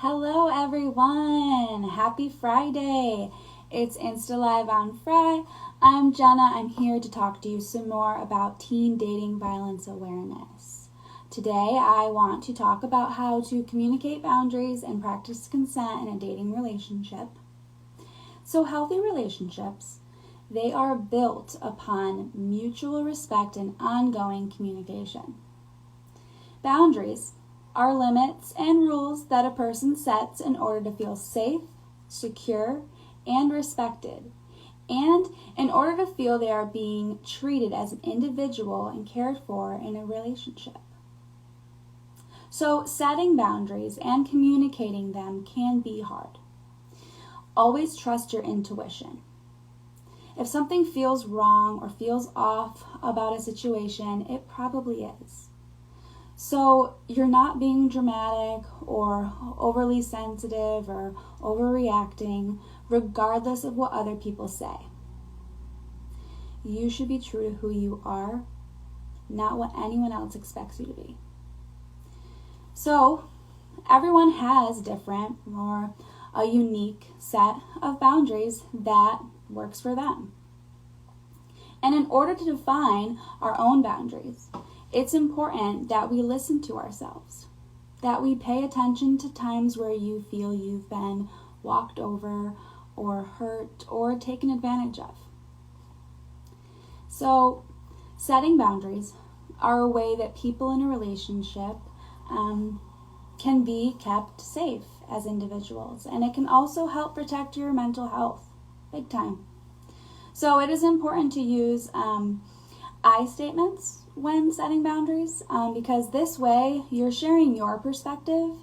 Hello everyone! Happy Friday! It's Insta Live on Fry. I'm Jenna. I'm here to talk to you some more about teen dating violence awareness. Today I want to talk about how to communicate boundaries and practice consent in a dating relationship. So healthy relationships, they are built upon mutual respect and ongoing communication. Boundaries are limits and rules that a person sets in order to feel safe, secure, and respected, and in order to feel they are being treated as an individual and cared for in a relationship. So setting boundaries and communicating them can be hard. Always trust your intuition. If something feels wrong or feels off about a situation, it probably is. So you're not being dramatic or overly sensitive or overreacting, regardless of what other people say. You should be true to who you are, not what anyone else expects you to be. So everyone has different or a unique set of boundaries that works for them. And in order to define our own boundaries, it's important that we listen to ourselves, that we pay attention to times where you feel you've been walked over or hurt or taken advantage of. So, setting boundaries are a way that people in a relationship can be kept safe as individuals, and it can also help protect your mental health, big time. So it is important to use I statements when setting boundaries, because this way you're sharing your perspective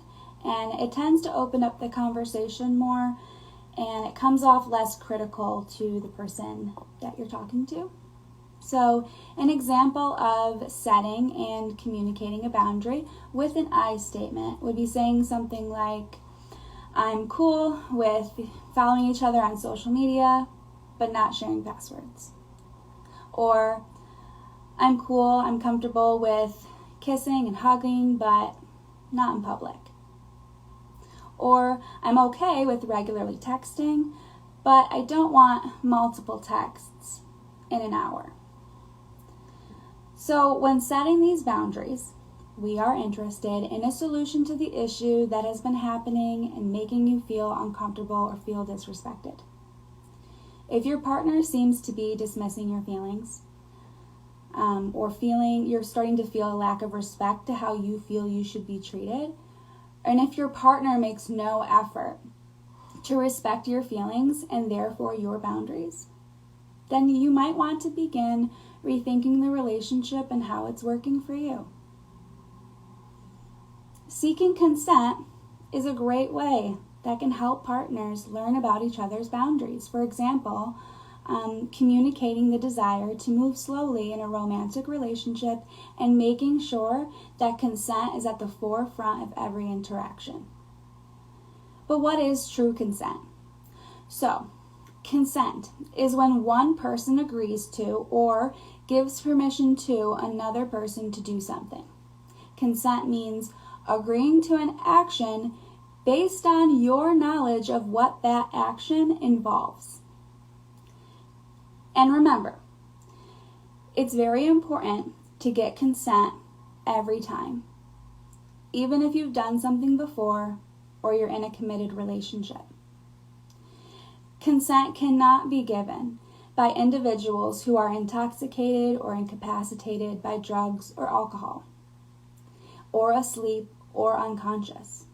and it tends to open up the conversation more and it comes off less critical to the person that you're talking to. So an example of setting and communicating a boundary with an I statement would be saying something like, I'm cool with following each other on social media but not sharing passwords. Or I'm cool, I'm comfortable with kissing and hugging, but not in public. Or I'm okay with regularly texting, but I don't want multiple texts in an hour. So when setting these boundaries, we are interested in a solution to the issue that has been happening and making you feel uncomfortable or feel disrespected. If your partner seems to be dismissing your feelings, or you're starting to feel a lack of respect to how you feel you should be treated, and if your partner makes no effort to respect your feelings and therefore your boundaries, then you might want to begin rethinking the relationship and how it's working for you. Seeking consent is a great way that can help partners learn about each other's boundaries. For example, communicating the desire to move slowly in a romantic relationship and making sure that consent is at the forefront of every interaction. But what is true consent? So, consent is when one person agrees to or gives permission to another person to do something. Consent means agreeing to an action based on your knowledge of what that action involves. And remember, it's very important to get consent every time, even if you've done something before or you're in a committed relationship. Consent cannot be given by individuals who are intoxicated or incapacitated by drugs or alcohol, or asleep or unconscious.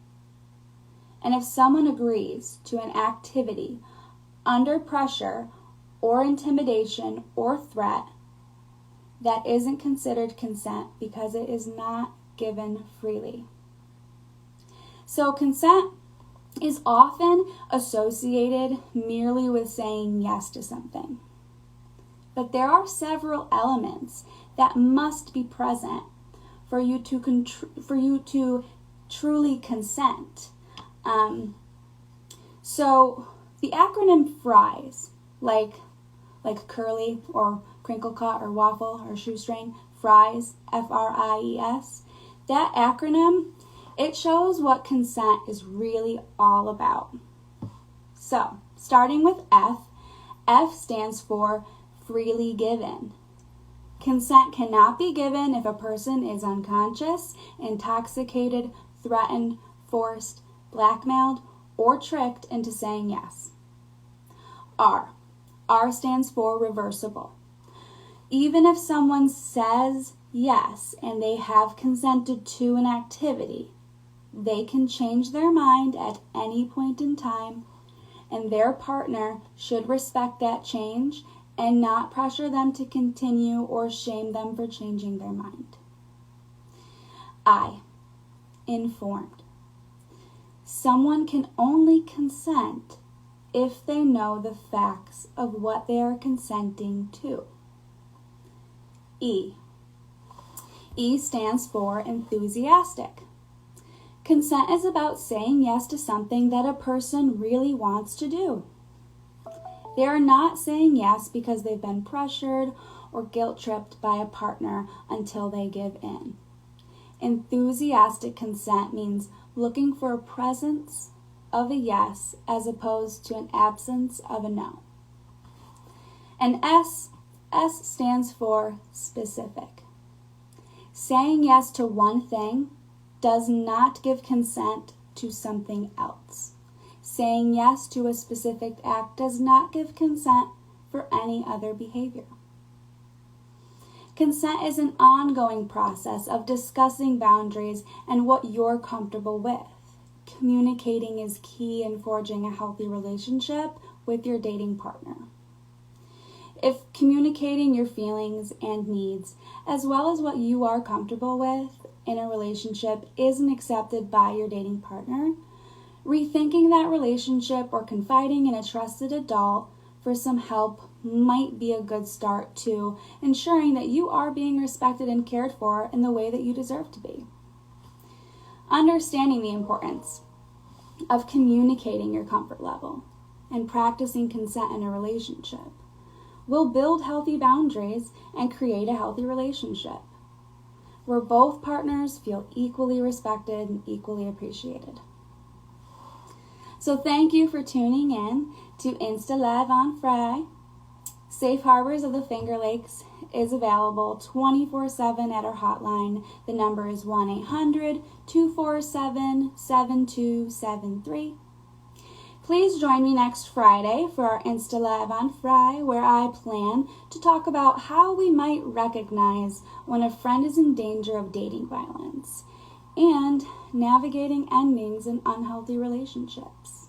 And if someone agrees to an activity under pressure or intimidation or threat, that isn't considered consent because it is not given freely. So consent is often associated merely with saying yes to something. But there are several elements that must be present for you to truly consent. So the acronym FRIES, like curly or crinkle cut or waffle or shoestring, FRIES, F-R-I-E-S, that acronym It shows what consent is really all about. So, starting with F, F stands for freely given. Consent cannot be given if a person is unconscious, intoxicated, threatened, forced, blackmailed, or tricked into saying yes. R. R stands for reversible. Even if someone says yes and they have consented to an activity, they can change their mind at any point in time, and their partner should respect that change and not pressure them to continue or shame them for changing their mind. I. Informed. Someone can only consent if they know the facts of what they are consenting to. E. E stands for enthusiastic. Consent is about saying yes to something that a person really wants to do. They are not saying yes because they've been pressured or guilt-tripped by a partner until they give in. Enthusiastic consent means looking for a presence of a yes as opposed to an absence of a no. And S stands for specific. Saying yes to one thing does not give consent to something else. Saying yes to a specific act does not give consent for any other behavior. Consent is an ongoing process of discussing boundaries and what you're comfortable with. Communicating is key in forging a healthy relationship with your dating partner. If communicating your feelings and needs, as well as what you are comfortable with in a relationship, isn't accepted by your dating partner, rethinking that relationship or confiding in a trusted adult for some help might be a good start to ensuring that you are being respected and cared for in the way that you deserve to be. Understanding the importance of communicating your comfort level and practicing consent in a relationship will build healthy boundaries and create a healthy relationship where both partners feel equally respected and equally appreciated. So thank you for tuning in to Insta Live on Friday. Safe Harbors of the Finger Lakes is available 24/7 at our hotline. The number is 1-800-247-7273. Please join me next Friday for our Insta Live on Friday, where I plan to talk about how we might recognize when a friend is in danger of dating violence and navigating endings in unhealthy relationships.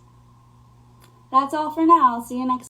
That's all for now. I'll see you next